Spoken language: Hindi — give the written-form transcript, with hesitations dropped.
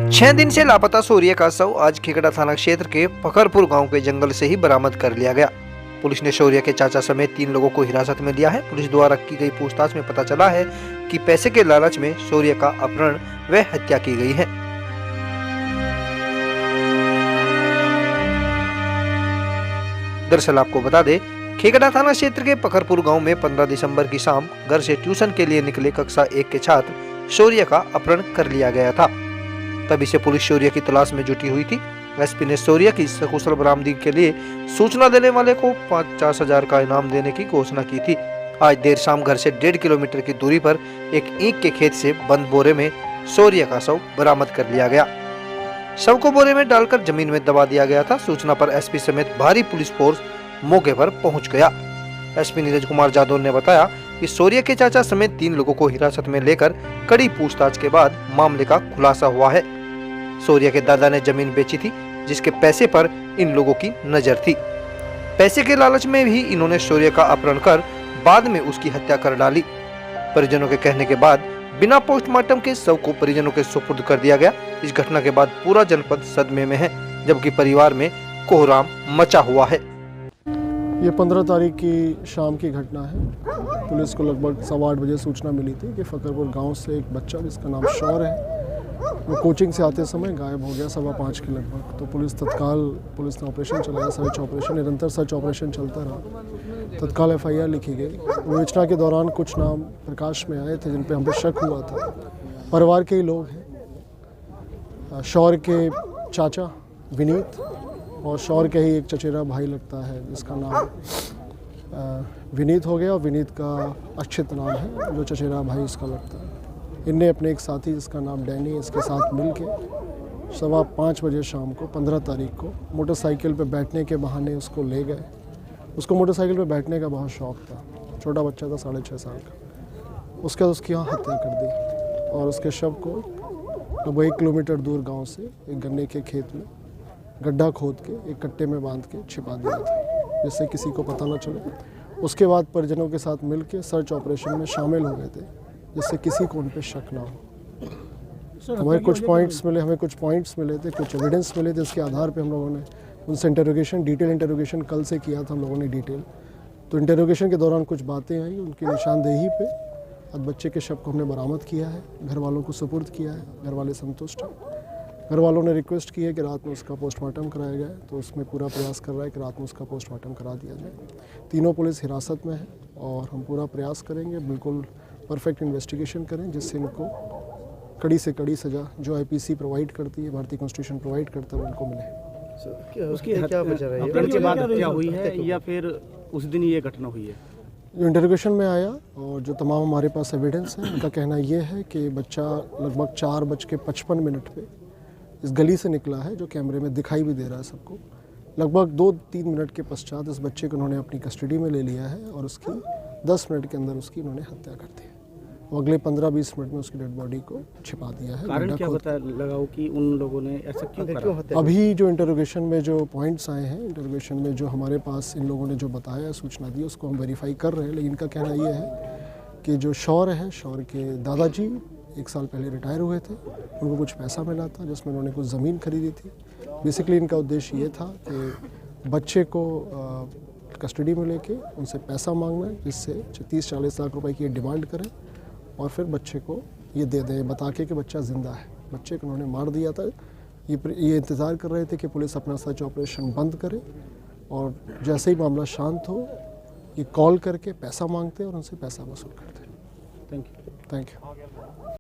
6 दिन से लापता सूर्य का शव आज खेकड़ा थाना क्षेत्र के फखरपुर गांव के जंगल से ही बरामद कर लिया गया। पुलिस ने शौर्य के चाचा समेत 3 लोगों को हिरासत में लिया है। पुलिस द्वारा की गई पूछताछ में पता चला है कि पैसे के लालच में शौर्य का अपहरण व हत्या की गई है। दरअसल आपको बता दें, खेकड़ा थाना क्षेत्र के फखरपुर गांव में 15 दिसंबर की शाम घर से ट्यूशन के लिए निकले कक्षा 1 के छात्र शौर्य का अपहरण कर लिया गया था। तभी से पुलिस शौर्य की तलाश में जुटी हुई थी। एसपी ने शौर्य की सकुशल बरामदगी के लिए सूचना देने वाले को 50,000 का इनाम देने की घोषणा की थी। आज देर शाम घर से 1.5 किलोमीटर की दूरी पर एक ईंट के खेत से बंद बोरे में शौर्य का शव बरामद कर लिया गया। शव को बोरे में डालकर जमीन में दबा दिया गया था। सूचना पर एसपी समेत भारी पुलिस फोर्स मौके पर पहुंच गया। एसपी नीरज कुमार जादव ने बताया कि शौर्य के चाचा समेत 3 लोगों को हिरासत में लेकर कड़ी पूछताछ के बाद मामले का खुलासा हुआ है। शौर्य के दादा ने जमीन बेची थी, जिसके पैसे पर इन लोगों की नजर थी। पैसे के लालच में भी इन्होंने शौर्य का अपहरण कर बाद में उसकी हत्या कर डाली। परिजनों के कहने के बाद बिना पोस्टमार्टम के शव को परिजनों के सुपुर्द कर दिया गया। इस घटना के बाद पूरा जनपद सदमे में है, जबकि परिवार में कोहराम मचा हुआ है। ये 15 तारीख की शाम की घटना है। पुलिस को लगभग 8:15 बजे सूचना मिली थी कि फखरपुर गांव से एक बच्चा जिसका नाम शौर्य है, वो कोचिंग से आते समय गायब हो गया 5:15 के लगभग। तो पुलिस ने ऑपरेशन चलाया, सर्च ऑपरेशन, निरंतर सर्च ऑपरेशन चलता रहा। तत्काल FIR लिखी गई। विवेचना के दौरान कुछ नाम प्रकाश में आए थे जिन पे हम पे शक हुआ था। परिवार के ही लोग हैं। शौर्य के चाचा विनीत और शौर्य के ही एक चचेरा भाई लगता है जिसका नाम विनीत हो गया, और विनीत का अक्षित नाम है जो चचेरा भाई उसका लगता है। इनने अपने एक साथी जिसका नाम डैनी, इसके साथ मिलके 5:15 बजे शाम को 15 तारीख को मोटरसाइकिल पे बैठने के बहाने उसको ले गए। उसको मोटरसाइकिल पे बैठने का बहुत शौक़ था। छोटा बच्चा था 6.5 साल का। उसके बाद उसकी यहाँ हत्या कर दी और उसके शव को लगभग 1 किलोमीटर दूर गाँव से एक गन्ने के खेत में गड्ढा खोद के एक कट्टे में बांध के छिपा दिया था, जिससे किसी को पता न चले। उसके बाद परिजनों के साथ मिलके सर्च ऑपरेशन में शामिल हो गए थे, जिससे किसी को उन पर शक ना हो। हमें कुछ पॉइंट्स मिले थे, कुछ एविडेंस मिले थे। इसके आधार पे हम लोगों ने उनसे डिटेल इंटरोगेशन कल से किया था हम लोगों ने डिटेल। तो इंटरोगेशन के दौरान कुछ बातें आई, उनकी निशानदेही पे आज बच्चे के शव को हमने बरामद किया है, घर वालों को सुपुर्द किया है। घर वाले संतुष्ट हैं। घर वालों ने रिक्वेस्ट की है कि रात में उसका पोस्टमार्टम कराया जाए, तो उसमें पूरा प्रयास कर रहा है कि रात में उसका पोस्टमार्टम करा दिया जाए। तीनों पुलिस हिरासत में है और हम पूरा प्रयास करेंगे, बिल्कुल परफेक्ट इन्वेस्टिगेशन करें, जिससे इनको कड़ी से कड़ी सज़ा जो IPC प्रोवाइड करती है, भारतीय कॉन्स्टिट्यूशन प्रोवाइड करता है, उनको मिले। उसकी क्या वजह है? अपहरण के बाद क्या हुई है या फिर उस दिन ये घटना हुई है? जो इंटरोगेशन में आया और जो तमाम हमारे पास एविडेंस है, उनका कहना ये है कि बच्चा लगभग 4:55 पे इस गली से निकला है, जो कैमरे में दिखाई भी दे रहा है सबको। लगभग 2-3 मिनट के पश्चात इस बच्चे को उन्होंने अपनी कस्टडी में ले लिया है और उसकी 10 मिनट के अंदर उसकी उन्होंने हत्या कर दी है। और अगले 15-20 मिनट में उसकी डेड बॉडी को छिपा दिया है। कारण क्या पता लगा कि उन लोगों ने ऐसा क्यों करा? अभी जो इंटरोगेशन में जो पॉइंट्स आए हैं, इंटरोगेशन में जो हमारे पास इन लोगों ने जो बताया, सूचना दी, उसको हम वेरीफाई कर रहे हैं। लेकिन इनका कहना ये है कि जो शौर्य है, शौर्य के दादाजी 1 साल पहले रिटायर हुए थे। उनको कुछ पैसा मिला था जिसमें उन्होंने कुछ ज़मीन खरीदी थी। बेसिकली इनका उद्देश्य ये था कि बच्चे को कस्टडी में लेके उनसे पैसा मांगना, जिससे 30-40 लाख रुपए की डिमांड करें और फिर बच्चे को ये दे दें, बता के कि बच्चा ज़िंदा है। बच्चे को उन्होंने मार दिया था। ये इंतज़ार कर रहे थे कि पुलिस अपना सर्च ऑपरेशन बंद करे और जैसे ही मामला शांत हो, ये कॉल करके पैसा मांगते और उनसे पैसा वसूल करते। Thank you.